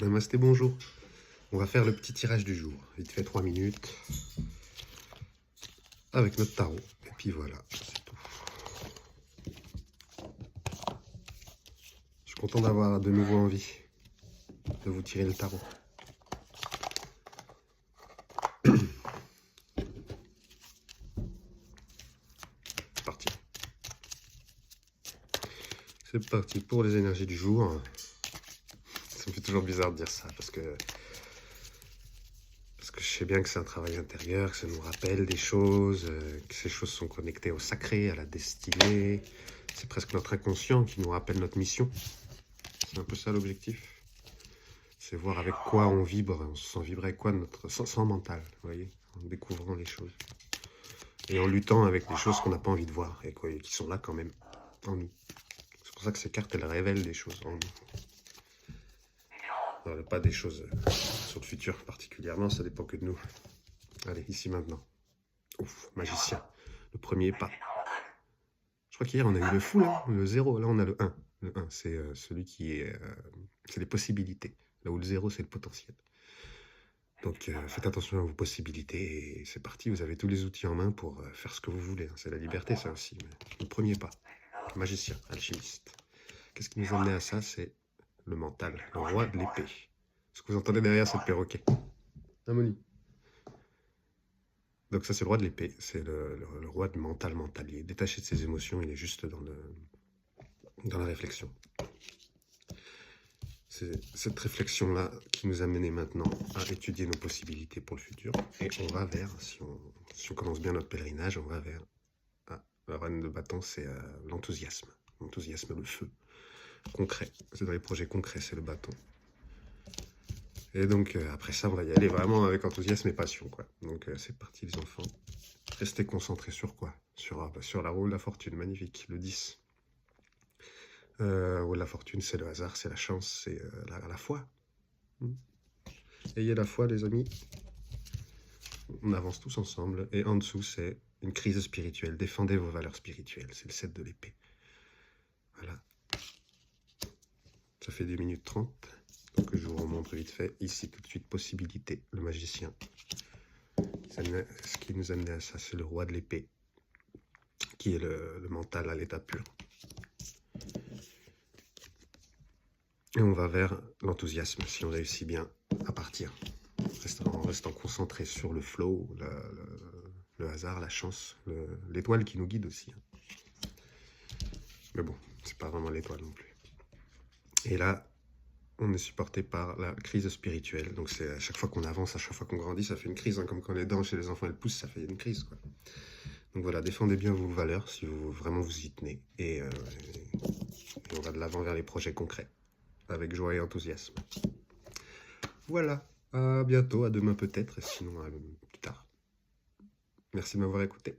Namasté, bonjour. On va faire le petit tirage du jour. Vite fait 3 minutes. Avec notre tarot. Et puis voilà, c'est tout. Je suis content d'avoir de nouveau envie de vous tirer le tarot. C'est parti. C'est parti pour les énergies du jour. Ça me fait toujours bizarre de dire ça parce que je sais bien que c'est un travail intérieur, que ça nous rappelle des choses, que ces choses sont connectées au sacré, à la destinée. C'est presque notre inconscient qui nous rappelle notre mission. C'est un peu ça l'objectif. C'est voir avec quoi on vibre, on se sent vibrer avec quoi notre sans mental, vous voyez, en découvrant les choses. Et en luttant avec des choses qu'on n'a pas envie de voir, et quoi, qui sont là quand même, en nous. C'est pour ça que ces cartes, elles révèlent des choses en nous. Alors, pas des choses sur le futur particulièrement, ça dépend que de nous. Allez, ici maintenant. Ouf, magicien. Le premier pas. Je crois qu'hier on a eu le fou, là, le 0, là on a le 1. Le 1, c'est celui qui est... c'est les possibilités. Là où le 0, c'est le potentiel. Donc faites attention à vos possibilités et c'est parti, vous avez tous les outils en main pour faire ce que vous voulez. C'est la liberté ça aussi. Mais le premier pas, magicien, alchimiste. Qu'est-ce qui nous a amené à ça? C'est le mental, le roi de l'épée. Ce que vous entendez derrière, c'est le perroquet. Harmonie. Donc ça c'est le roi de l'épée, c'est le roi de mentalier. Détaché de ses émotions, il est juste dans la réflexion. C'est cette réflexion-là qui nous a mené maintenant à étudier nos possibilités pour le futur. Et on va vers, si on commence bien notre pèlerinage, on va vers... Ah, la reine de bâton, c'est l'enthousiasme. L'enthousiasme, le feu. Concret. C'est dans les projets concrets, c'est le bâton. Et donc, après ça, on va y aller vraiment avec enthousiasme et passion, quoi. Donc, c'est parti, les enfants. Restez concentrés sur quoi? Sur la roue de la fortune, magnifique, le 10. La fortune, c'est le hasard, c'est la chance, c'est la foi. Ayez la foi, les amis. On avance tous ensemble. Et en dessous, c'est une crise spirituelle. Défendez vos valeurs spirituelles. C'est le 7 de l'épée. Voilà. Ça fait 2 minutes 30. Donc je vous remontre vite fait. Ici, tout de suite, possibilité. Le magicien. Ce qui nous amène à ça, c'est le roi de l'épée. Qui est le mental à l'état pur. Et on va vers l'enthousiasme, si on réussit bien à partir. En restant concentré sur le flow, le hasard, la chance, l'étoile qui nous guide aussi. Mais bon, c'est pas vraiment l'étoile non plus. Et là, on est supporté par la crise spirituelle. Donc c'est à chaque fois qu'on avance, à chaque fois qu'on grandit, ça fait une crise. Hein, comme quand les dents chez les enfants elles poussent, ça fait une crise, quoi. Donc voilà, défendez bien vos valeurs si vous vraiment vous y tenez. Et on va de l'avant vers les projets concrets. Avec joie et enthousiasme. Voilà, à bientôt, à demain peut-être, sinon à plus tard. Merci de m'avoir écouté.